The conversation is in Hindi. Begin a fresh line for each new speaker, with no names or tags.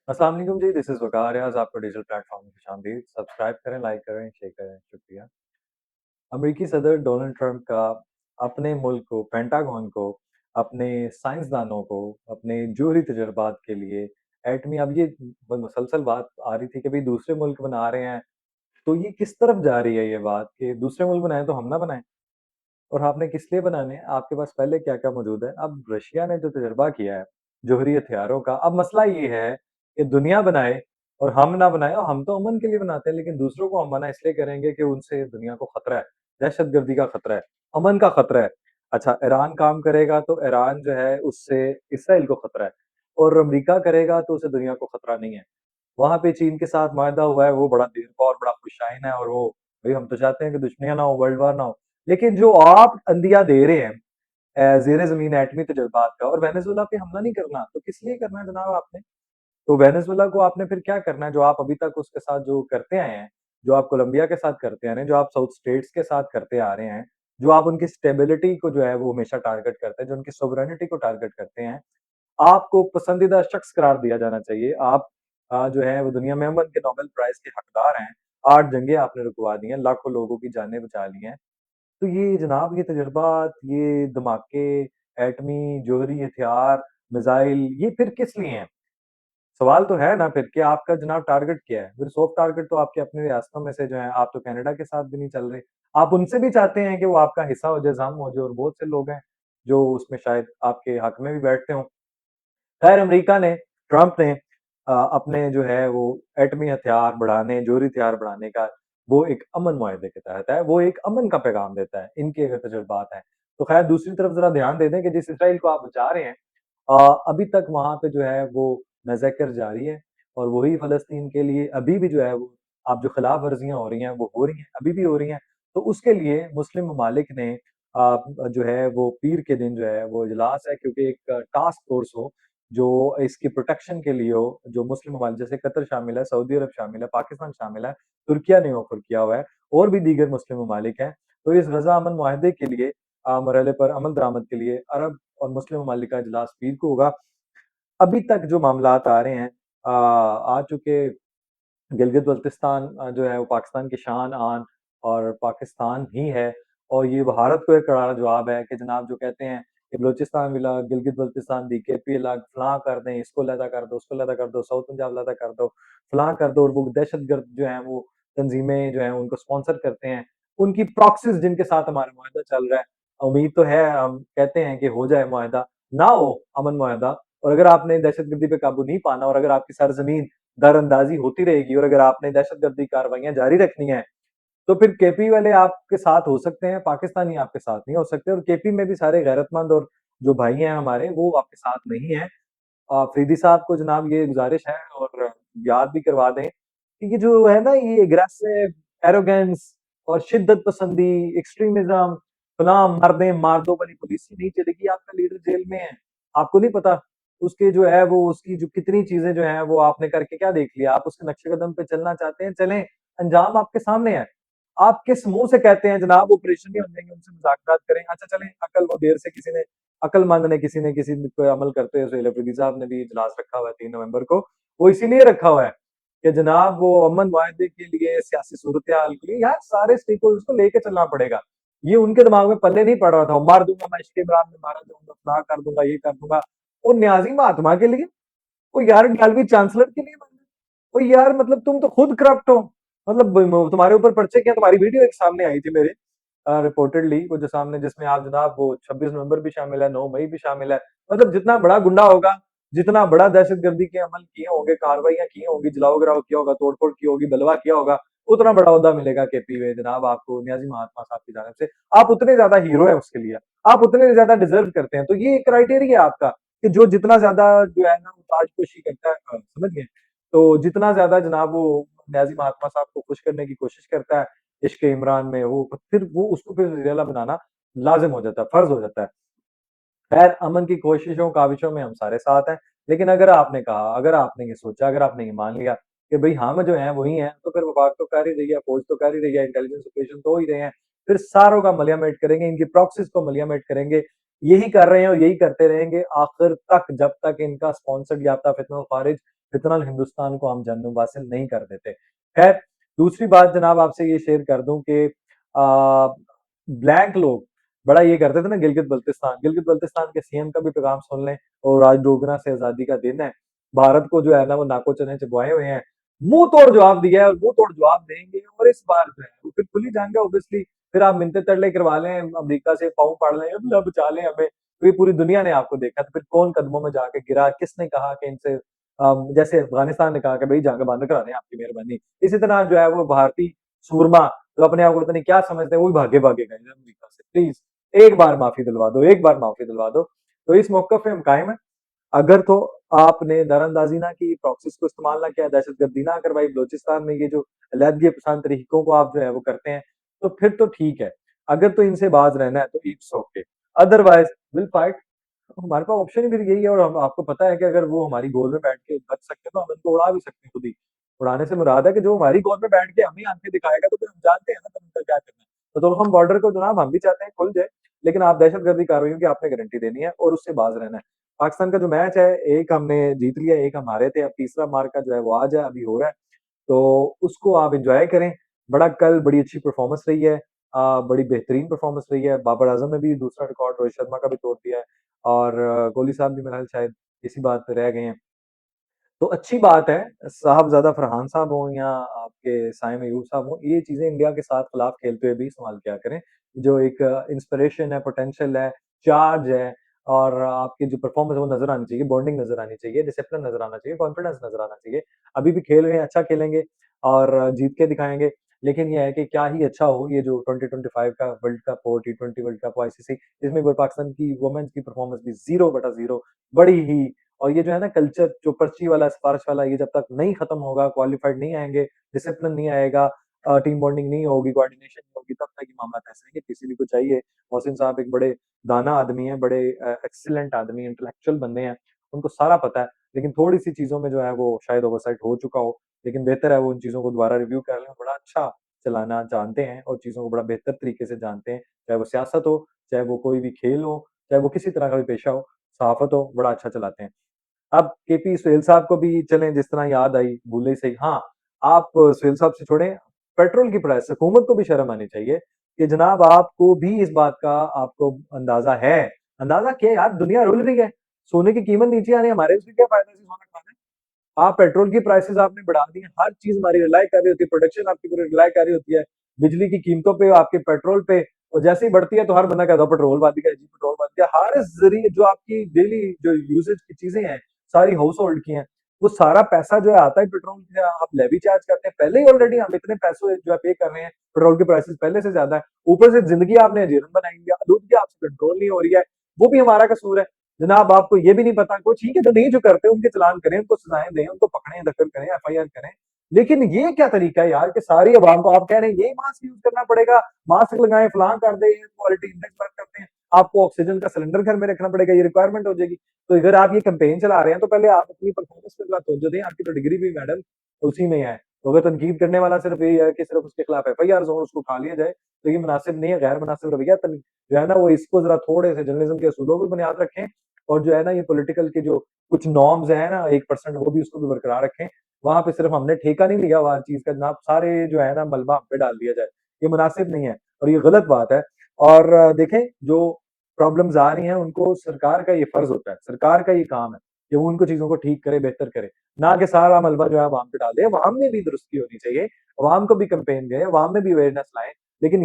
अस्सलाम वालेकुम जी, दिस इज़ वक़ार रियाज़ आपका डिजिटल प्लेटफ़ॉर्म में खुशामदीद। सब्सक्राइब करें, लाइक करें, शेयर करें, शुक्रिया। अमेरिकी सदर डोनाल्ड ट्रंप का अपने मुल्क को, पेंटागन को, अपने साइंसदानों को, अपने जोहरी तजर्बात के लिए एटमी अब ये ब मुसलसल बात आ रही थी कि भई दूसरे मुल्क बना रहे हैं, तो ये किस तरफ जा रही है ये बात कि दूसरे मुल्क बनाएँ तो हम ना बनाएँ? और आपने किस लिए बनाने हैं? आपके पास पहले क्या-क्या मौजूद है? अब रशिया ने जो तजुर्बा किया है, जोहरी हथियारों का, अब मसला ये है कि दुनिया बनाए और हम ना बनाएँ और हम तो अमन के लिए बनाते हैं, लेकिन दूसरों को हम मना इसलिए करेंगे कि उनसे दुनिया को खतरा है, दहशतगर्दी का खतरा है, अमन का खतरा है। अच्छा, ईरान काम करेगा तो ईरान जो है उससे इसराइल को खतरा है और अमेरिका करेगा तो उसे दुनिया को खतरा नहीं है। वहाँ पे चीन के साथ माहदा हुआ है, वो बड़ा देर का और बड़ा खुशाइन है और वो भई हम तो चाहते हैं कि दुश्मनियाँ ना हो, वर्ल्ड वार ना हो। लेकिन जो आप अंदिया दे रहे हैं ज़ेरे ज़मीन एटमी तजर्बात का और वेनेज़ुएला पे हमला नहीं करना, तो किस लिए करना है जनाब आपने? तो वेनेज़ुएला को आपने फिर क्या करना है, जो आप अभी तक उसके साथ जो करते आए हैं, जो आप कोलंबिया के साथ करते आ रहे हैं, जो आप साउथ स्टेट्स के साथ करते आ रहे हैं, जो आप उनकी स्टेबिलिटी को जो है वो हमेशा टारगेट करते हैं, जो उनकी सोवरेनिटी को टारगेट करते हैं, आपको पसंदीदा शख्स करार दिया जाना चाहिए। आप जो है वो दुनिया में अमन के नोबेल प्राइज़ के हकदार हैं। 8 जंगें आपने रुकवा दी हैं, लाखों लोगों की जानें बचा ली हैं। तो ये जनाब ये तजुर्बात, ये धमाके, एटमी, जोहरी हथियार, मिसाइल ये फिर किस लिए हैं? सवाल तो है ना फिर कि आपका जनाब टारगेट क्या है? फिर सॉफ्ट टारगेट तो आपकी अपनी रियासतों में से जो है, आप तो कनाडा के साथ भी नहीं चल रहे। आप उनसे भी चाहते हैं कि वो आपका हिस्सा हो जाए, ज़ाम हो जाए और बहुत से लोग हैं, जो उसमें शायद आपके हक में भी बैठते हों। खैर अमेरिका ने, ट्रंप ने अपने जो है वो एटमी हथियार बढ़ाने, जोहरी हथियार बढ़ाने का वो एक अमन मुआहदे के तहत है, वो एक अमन का पैगाम देता है, इनके अगर तजुर्बात हैं। तो खैर दूसरी तरफ ज़रा ध्यान दे दें कि जिस इसराइल को आप बचा रहे हैं अभी तक वहाँ पे जो है वो मैसेकर जारी है और वही फ़लस्तीन के लिए अभी भी जो है वो अब जो खिलाफ वर्जियाँ हो रही हैं, वो हो रही हैं, अभी भी हो रही हैं। तो उसके लिए मुस्लिम ममालिक ने जो है वो पीर के दिन जो है वो इजलास है क्योंकि एक टास्क फ़ोर्स हो, जो इसकी प्रोटेक्शन के लिए हो, जो मुस्लिम ममालिक जैसे कतर शामिल है, सऊदी अरब शामिल है, पाकिस्तान शामिल है, तुर्किया ने ऑफ़र किया हुआ है और भी दीगर मुस्लिम ममालिक हैं। तो इस गज़ा अमन मुआहदे के लिए मरहले पर अमल दरामद के लिए अरब और मुस्लिम ममालिक का इजलास पीर को होगा। अभी तक जो मामलात आ रहे हैं आ चुके गिलगित-बल्तिस्तान जो है वो पाकिस्तान की शान, आन और पाकिस्तान ही है और ये भारत को एक करारा जवाब है कि जनाब जो कहते हैं कि बलूचिस्तान भी अलग, गिलगित-बल्तिस्तान बीकेपी अलग, फलाँ कर दें, इसको अलहदा कर दो, उसको अलहदा कर दो, साउथ पंजाब अलहदा कर दो, फलाँ कर दो और वो दहशतगर्द जो हैं वो तंज़ीमें जो हैं उनको स्पॉन्सर करते हैं। उनकी प्रॉक्सीज़ जिनके साथ हमारा मुआहदा चल रहा है, उम्मीद तो है हम कहते हैं कि हो जाए मुआहदा, ना हो अमन मुआहदा और अगर आपने दहशतगर्दी पे काबू नहीं पाना और अगर आपकी सरज़मीन दरअंदाज़ी होती रहेगी और अगर आपने दहशतगर्दी कार्रवाइयाँ जारी रखनी हैं, तो फिर केपी वाले आपके साथ हो सकते हैं, पाकिस्तानी आपके साथ नहीं हो सकते और केपी में भी सारे गैरतमंद और जो भाई हैं हमारे, वो आपके साथ नहीं हैं। अफरीदी साहब को जनाब ये गुज़ारिश है और याद भी करवा दें कि ये जो है ना ये एग्रेसिव, एरोगेंस और शिद्दत पसंदी, एक्सट्रीमिज़्म, फलाँ मार दें, मार दो वाली पॉलिसी नहीं चलेगी, आपका लीडर जेल में है। आपको नहीं पता उसके जो है वो उसकी जो कितनी चीज़ें जो हैं वो आपने करके क्या देख लिया? आप उसके नक्शे कदम पे चलना चाहते हैं, चलें, अंजाम आपके सामने है। आप किस मुँह से कहते हैं जनाब ऑपरेशन नहीं होने देंगे, उनसे मुज़ाकरात करें। अच्छा चलें, अकल वो देर से किसी ने अक्लमंद ने किसी पे अमल करते हुए सुहेल अफरीदी साहब ने भी इजलास रखा हुआ है 3 नवंबर को। वो इसीलिए रखा हुआ है कि जनाब वो अमन मुआहदे के लिए सियासी सूरत-ए-हाल के लिए यार सारे स्टेक होल्डर्स को लेके चलना पड़ेगा। ये उनके दिमाग में पल्ले नहीं पड़ रहा था, मार दूँगा मैं इश्क इमरान में मारा जाऊँगा, फलाँ कर दूँगा, ये कर दूँगा। वो न्याज़ी महात्मा के लिए, वो यार 11वीं चांसलर के लिए बनना है। वो यार मतलब तुम तो खुद करप्ट हो। मतलब तुम्हारे ऊपर पर्चे क्या तुम्हारी वीडियो एक सामने आई थी मेरे रिपोर्टेडली वो जो सामने जिसमें आप जनाब वो 26 नवंबर भी शामिल है, 9 मई भी शामिल है। मतलब जितना बड़ा गुंडा होगा, जितना बड़ा दहशतगर्दी के अमल किए होंगे, कार्रवाइयाँ की होंगी, जलाओ-गिराओ किया होगा, तोड़-फोड़ की होगी, बलवा किया होगा, उतना बड़ा ओहदा मिलेगा केपी में जनाब आपको नियाज़ी महात्मा साहब की जानिब से। आप उतने ज़्यादा हीरो हैं उसके लिए। आप उतने ज़्यादा डिज़र्व करते हैं। तो ये क्राइटेरिया है आपका कि जो जितना ज़्यादा जो है ना वो ताजपोशी करता है समझ गए? तो जितना ज़्यादा जनाब वो नियाज़ी महात्मा साहब को खुश करने की कोशिश करता है, इश्क़ इमरान में वो उसको फिर वज़ीर-ए-आला बनाना लाज़िम हो जाता है, फ़र्ज़ हो जाता है। खैर अमन की कोशिशों, काविशों में हम सारे साथ हैं। लेकिन अगर आपने कहा, अगर आपने ये सोचा, अगर आपने ये मान लिया कि भई हम जो हैं वही हैं, तो फिर वफ़ाक तो कर ही रही है, फ़ौज तो कर ही रही है, इंटेलिजेंस ऑपरेशन तो हो ही रहे हैं। फिर सारों का मलिया-मेट करेंगे, इनकी प्रॉक्सीज़ को मलिया-मेट करेंगे। यही कर रहे हैं और यही करते रहेंगे आखिर तक, जब तक इनका स्पॉन्सर्ड याफ्ता फितनल खारिज, फितनल हिंदुस्तान को हम जन्म हासिल नहीं कर देते। खैर, दूसरी बात जनाब आपसे ये शेयर कर दूं कि ब्लैक लोग बड़ा ये करते थे ना, गिलगित बल्तिस्तान के सीएम का भी पैगाम सुन लें। और आज डोगरा से आजादी का दिन है, भारत को जो है ना वो नाको चने चबवाए हुए हैं, मुंह तोड़ जवाब दिया है और मुंह तोड़ जवाब देंगे। और इस बार जो है वो फिर खुली जाएंगे ऑब्वियसली। फिर आप मिन्नतें तरले करवा लें, अमेरिका से पाँव पाड़ लें, अल्लाह बचा लें हमें, तो ये पूरी दुनिया ने आपको देखा, तो फिर कौन कदमों में जाके गिरा, किसने कहा कि इनसे जैसे अफगानिस्तान ने कहा कि भाई जंग बंद करा दें आपकी मेहरबानी, इसी तरह जो है वो भारतीय सूरमा जो अपने आप को पता नहीं क्या समझते हैं, वो भी भागे भागे गए अमेरिका से। प्लीज एक बार माफी दिलवा दो, एक बार माफी दिलवा दो। तो इस मौके पे हम कायम है। अगर तो आपने दरअंदाजी ना की, प्रॉक्सीज को इस्तेमाल ना किया, दहशतगर्दी ना करवाई, बलोचिस्तान में ये जो अलहदगी पसंद तरीकों को आप जो है वो करते हैं, तो फिर तो ठीक है। अगर तो इनसे बाज रहना है तो it's okay, otherwise will fight. हमारे पास ऑप्शन ही फिर यही है। और हम आपको पता है कि अगर वो हमारी गोद में बैठ के बच सकते हैं तो हम इनको उड़ा भी सकते हैं खुद ही। उड़ाने से मुराद है कि जो हमारी गोद में बैठ के हमें आंखें दिखाएगा तो फिर हम जानते हैं ना फिर उनका क्या करना है। तो हम बॉर्डर को जनाब हम भी चाहते हैं खुल जाए, लेकिन आप दहशतगर्दी कार्रवाइयों की आपने गारंटी देनी है और उससे बाज रहना है। पाकिस्तान का जो मैच है, एक हमने जीत लिया, एक हम हारे थे, अब तीसरा मार्का जो है वो आज है, अभी हो रहा है। तो उसको आप एंजॉय करें। बड़ा कल बड़ी अच्छी परफॉर्मेंस रही है, बड़ी बेहतरीन परफॉर्मेंस रही है। बाबर आजम ने भी दूसरा रिकॉर्ड रोहित शर्मा का भी तोड़ दिया है, और कोहली साहब भी मेरे ख्याल शायद इसी बात पे रह गए हैं। तो अच्छी बात है, साहबजादा फरहान साहब हों या आपके साइम अयूब साहब हों, ये चीज़ें इंडिया के साथ खिलाफ खेलते हुए भी इस्तेमाल किया करें। जो एक इंस्पिरेशन है, पोटेंशियल है, चार्ज है, और आपकी जो परफॉर्मेंस है वो नज़र आनी चाहिए, बॉन्डिंग नज़र आनी चाहिए, डिसिप्लिन नज़र आना चाहिए, कॉन्फिडेंस नज़र आना चाहिए। अभी भी खेल रहे हैं, अच्छा खेलेंगे और जीत के दिखाएँगे। लेकिन ये है कि क्या ही अच्छा हो, ये जो 2025 का वर्ल्ड कप हो, टी20 वर्ल्ड कप हो, आईसीसी, इसमें कोई पाकिस्तान की वुमेन्स की परफॉर्मेंस भी 0/0, बड़ी ही। और ये जो है ना कल्चर, जो पर्ची वाला, सिफारिश वाला, ये जब तक नहीं खत्म होगा, क्वालिफाइड नहीं आएँगे, डिसिप्लिन नहीं आएगा, टीम बॉन्डिंग नहीं होगी, कोऑर्डिनेशन नहीं होगी, तब तक ये मामला ऐसे रहेंगे। किसी भी को चाहिए, मोहसिन साहब एक बड़े दाना आदमी हैं, बड़े एक्सीलेंट आदमी, इंटेलेक्चुअल बंदे हैं, उनको सारा पता है, लेकिन थोड़ी-सी चीज़ों में जो है वो शायद ओवरसाइट हो चुका हो, लेकिन बेहतर है वो उन चीज़ों को दोबारा रिव्यू कर लें। बड़ा अच्छा चलाना जानते हैं और चीज़ों को बड़ा बेहतर तरीके से जानते हैं, चाहे वो सियासत हो, चाहे वो कोई भी खेल हो, चाहे वो किसी तरह का भी पेशा हो, सहाफ़त हो, बड़ा अच्छा चलाते हैं। अब केपी सुहेल साहब को भी चलें जिस तरह याद आई, भूले सही। हाँ, आप सुहेल साहब से छोड़ें, पेट्रोल की प्राइस, हुकूमत को भी शर्म आनी चाहिए कि जनाब आपको भी इस बात का आपको अंदाज़ा है। अंदाज़ा क्या है यार, दुनिया रुल रही है, सोने की कीमत नीचे आनी है, हमारे उसमें क्या फ़ायदा है सोना खाने। आप पेट्रोल की प्राइसेज़ आपने बढ़ा दी हैं, हर चीज़ हमारी रिलाई कर रही होती है, प्रोडक्शन आपकी पूरी रिलाई कर रही होती है, बिजली की कीमतों पे, आपके पेट्रोल पे। और जैसे ही बढ़ती है तो हर बंदा कहता है पेट्रोल बढ़ गया जी, पेट्रोल बढ़ गया। हर ज़रिए जो आपकी डेली जो यूसेज की चीज़ें हैं, सारी हाउस होल्ड की हैं, वो सारा पैसा जो है आता है पेट्रोल से। आप लेवी चार्ज करते हैं, पहले ही ऑलरेडी हम इतने पैसे जो है पे कर रहे हैं, पेट्रोल की प्राइसेज़ पहले से ज़्यादा है। ऊपर से ज़िंदगी आपने अजीरन बनाई हुई है, आलूदगी आपसे कंट्रोल नहीं हो रही है, वो भी हमारा कसूर है। जनाब आपको ये भी नहीं पता, कुछ ठीक है जो नहीं जो करते उनके चालान करें, उनको सजाएं दें, उनको पकड़ें, दखल करें, एफआईआर करें। लेकिन ये क्या तरीका है यार कि सारी अवाम को आप कह रहे हैं यही मास्क यूज करना पड़ेगा, मास्क लगाएं, फलां कर दें, क्वालिटी इंडेक्स वर्क करते हैं, आपको ऑक्सीजन का सिलेंडर घर में रखना पड़ेगा, ये रिक्वायरमेंट हो जाएगी। तो अगर आप ये कैंपेन चला रहे हैं तो पहले आप अपनी परफॉर्मेंस पे जरा तवज्जो दें, आपकी तो डिग्री भी मैडम उसी में है। तो अगर तनकीद करने वाला सिर्फ ये है कि सिर्फ उसके खिलाफ एफआईआर हो और उसको उठा लिया जाए, तो ये मुनासिब नहीं है, गैर मुनासिब रवैया। जो है ना वो इसको जरा थोड़े से जर्नलिज्म के असूलों पर बुनियाद रखें, और जो है ना ये पॉलिटिकल के जो कुछ नॉर्म्स हैं ना 1% वो भी उसको भी बरकरार रखें। वहाँ पे सिर्फ हमने ठेका नहीं लिया हुआ हर चीज़ का, जनाब सारे जो है ना मलबा हम पे डाल दिया जाए, ये मुनासिब नहीं है और ये गलत बात है। और देखें जो प्रॉब्लम्स आ रही हैं उनको सरकार का ये फर्ज होता है, सरकार का ये काम है कि वो उनको चीज़ों को ठीक करे, बेहतर करे, ना कि सारा मलबा जो है अवाम पे डाल दे। अवाम में भी दुरुस्ती होनी चाहिए, अवाम को भी कैंपेन दें, अवाम में भी अवेयरनेस लाएँ, लेकिन